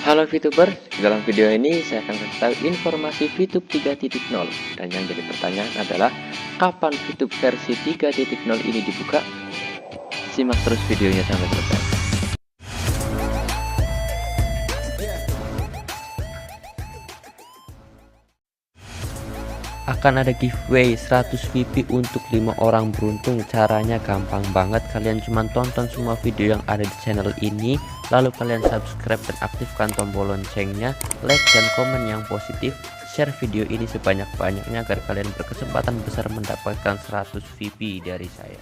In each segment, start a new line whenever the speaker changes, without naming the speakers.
Halo VTuber, dalam video ini saya akan kasih tahu informasi VTube 3.0 dan yang jadi pertanyaan adalah kapan VTube versi 3.0 ini dibuka? Simak terus videonya sampai selesai.
Akan ada giveaway 100 VP untuk 5 orang beruntung. Caranya gampang banget, kalian cuma tonton semua video yang ada di channel ini, lalu kalian subscribe dan aktifkan tombol loncengnya, like dan komen yang positif, share video ini sebanyak-banyaknya agar kalian berkesempatan besar mendapatkan 100 VP dari saya.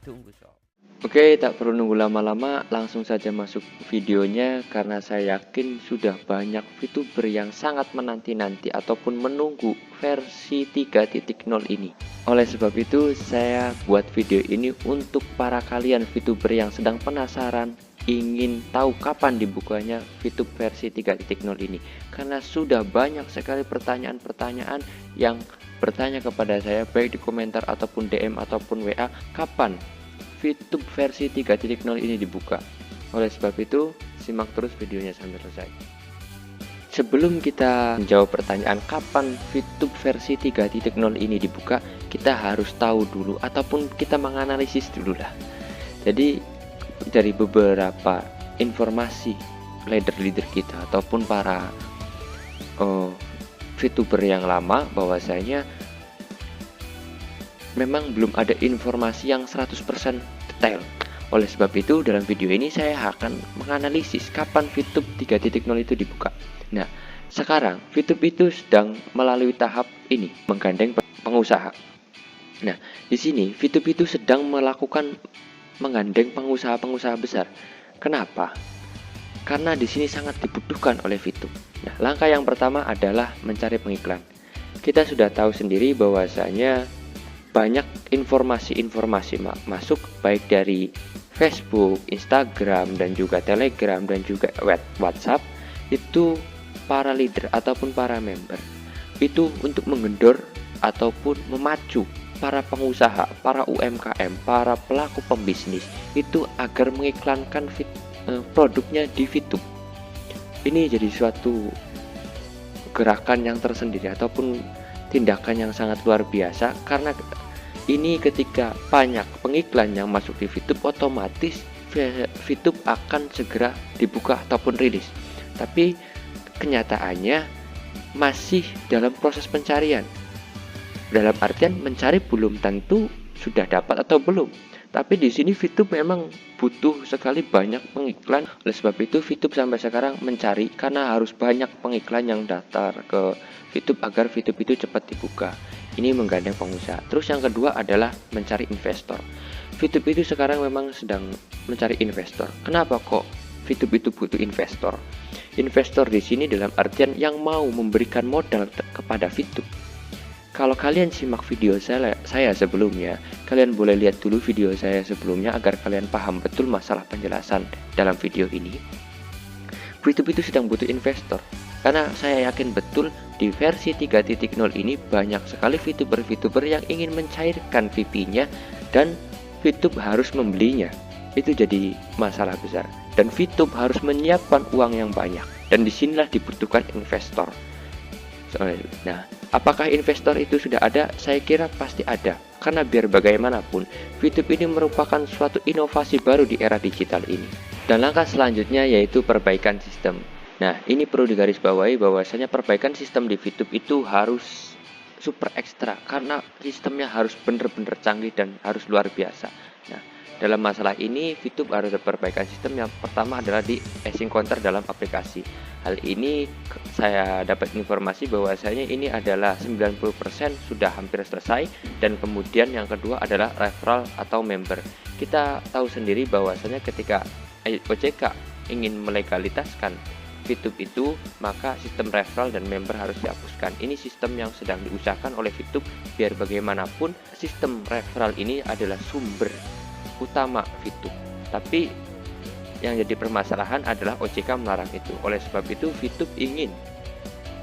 Tunggu sob.
Oke, tak perlu nunggu lama-lama, langsung saja masuk videonya karena saya yakin sudah banyak VTuber yang sangat menanti-nanti ataupun menunggu versi 3.0 ini. Oleh sebab itu, saya buat video ini untuk para kalian VTuber yang sedang penasaran ingin tahu kapan dibukanya VTube versi 3.0 ini. Karena sudah banyak sekali pertanyaan-pertanyaan yang bertanya kepada saya baik di komentar ataupun DM ataupun WA, kapan VTube versi 3.0 ini dibuka. Oleh sebab itu, simak terus videonya sampai selesai. Sebelum kita menjawab pertanyaan kapan VTube versi 3.0 ini dibuka, kita harus tahu dulu ataupun kita menganalisis dulu lah. Jadi dari beberapa informasi leader-leader kita ataupun para VTuber yang lama, bahwasanya memang belum ada informasi yang 100% detail. Oleh sebab itu, dalam video ini saya akan menganalisis kapan VTube 3.0 itu dibuka. Nah, sekarang VTube itu sedang melalui tahap ini, menggandeng pengusaha. Nah, di sini VTube itu sedang menggandeng pengusaha-pengusaha besar. Kenapa? Karena di sini sangat dibutuhkan oleh VTube. Nah, langkah yang pertama adalah mencari pengiklan. Kita sudah tahu sendiri bahwasanya banyak informasi-informasi masuk baik dari Facebook, Instagram, dan juga Telegram, dan juga WhatsApp. Itu para leader ataupun para member itu untuk mengendor ataupun memacu para pengusaha, para UMKM, para pelaku pembisnis itu agar mengiklankan produknya di VTube. Ini jadi suatu gerakan yang tersendiri ataupun tindakan yang sangat luar biasa, karena ini ketika banyak pengiklan yang masuk di VTube, otomatis VTube akan segera dibuka ataupun rilis. Tapi kenyataannya masih dalam proses pencarian. Dalam artian mencari belum tentu sudah dapat atau belum. Tapi di sini VTube memang butuh sekali banyak pengiklan. Oleh sebab itu VTube sampai sekarang mencari, karena harus banyak pengiklan yang daftar ke VTube agar VTube itu cepat dibuka. Ini menggandeng pengusaha. Terus yang kedua adalah mencari investor. VTube itu sekarang memang sedang mencari investor. Kenapa kok VTube itu butuh investor? Investor di sini dalam artian yang mau memberikan modal kepada VTube. Kalau kalian simak video saya sebelumnya, kalian boleh lihat dulu video saya sebelumnya agar kalian paham betul masalah penjelasan dalam video ini. VTube itu sedang butuh investor, karena saya yakin betul di versi 3.0 ini banyak sekali VTuber-VTuber yang ingin mencairkan VP-nya dan VTube harus membelinya. Itu jadi masalah besar, dan VTube harus menyiapkan uang yang banyak, dan disinilah dibutuhkan investor. Nah, apakah investor itu sudah ada? Saya kira pasti ada, karena biar bagaimanapun VTube ini merupakan suatu inovasi baru di era digital ini. Dan langkah selanjutnya yaitu perbaikan sistem. Nah, ini perlu digarisbawahi bahwasanya perbaikan sistem di VTube itu harus super ekstra, karena sistemnya harus benar-benar canggih dan harus luar biasa. Nah, dalam masalah ini VTube harus ada perbaikan sistem. Yang pertama adalah di async counter dalam aplikasi. Hal ini saya dapat informasi bahwasanya ini adalah 90% sudah hampir selesai, dan kemudian yang kedua adalah referral atau member. Kita tahu sendiri bahwasanya ketika OJK ingin melegalitaskan VTube itu, maka sistem referral dan member harus dihapuskan. Ini sistem yang sedang diusahakan oleh VTube, biar bagaimanapun sistem referral ini adalah sumber utama VTube. Tapi yang jadi permasalahan adalah OJK melarang itu. Oleh sebab itu VTube ingin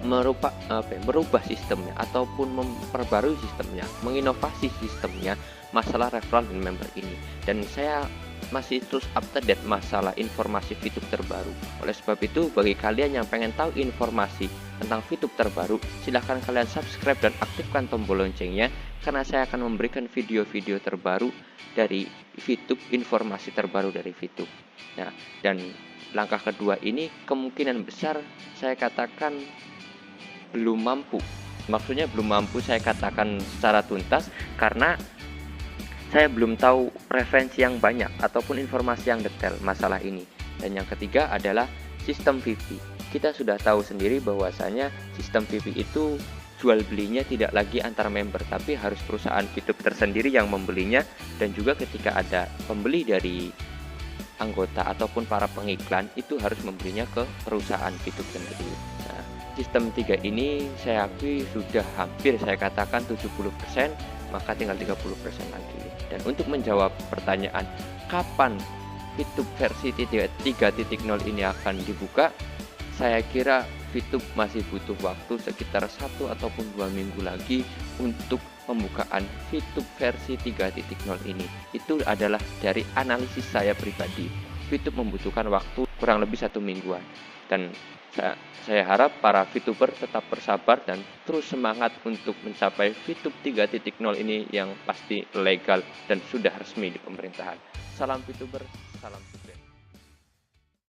merubah sistemnya ataupun memperbarui sistemnya, menginovasi sistemnya masalah referral dan member ini. Dan saya masih terus up to date masalah informasi VTube terbaru. Oleh sebab itu, bagi kalian yang pengen tahu informasi tentang VTube terbaru, silahkan kalian subscribe dan aktifkan tombol loncengnya, karena saya akan memberikan video-video terbaru dari VTube, informasi terbaru dari VTube. Nah, dan langkah kedua ini kemungkinan besar saya katakan belum mampu. Maksudnya belum mampu saya katakan secara tuntas karena saya belum tahu referensi yang banyak ataupun informasi yang detail masalah ini. Dan yang ketiga adalah sistem VP. Kita sudah tahu sendiri bahwasanya sistem VP itu jual belinya tidak lagi antar member, tapi harus perusahaan VTube tersendiri yang membelinya, dan juga ketika ada pembeli dari anggota ataupun para pengiklan itu harus membelinya ke perusahaan VTube sendiri. Nah, sistem 3 ini saya akui sudah hampir saya katakan 70%, maka tinggal 30% lagi. Dan untuk menjawab pertanyaan kapan VTube versi 3.0 ini akan dibuka, saya kira VTube masih butuh waktu sekitar 1 ataupun 2 minggu lagi untuk pembukaan VTube versi 3.0 ini. Itu adalah dari analisis saya pribadi. VTube membutuhkan waktu kurang lebih 1 mingguan. Dan saya harap para VTuber tetap bersabar dan terus semangat untuk mencapai VTube 3.0 ini yang pasti legal dan sudah resmi di pemerintahan. Salam VTuber, salam.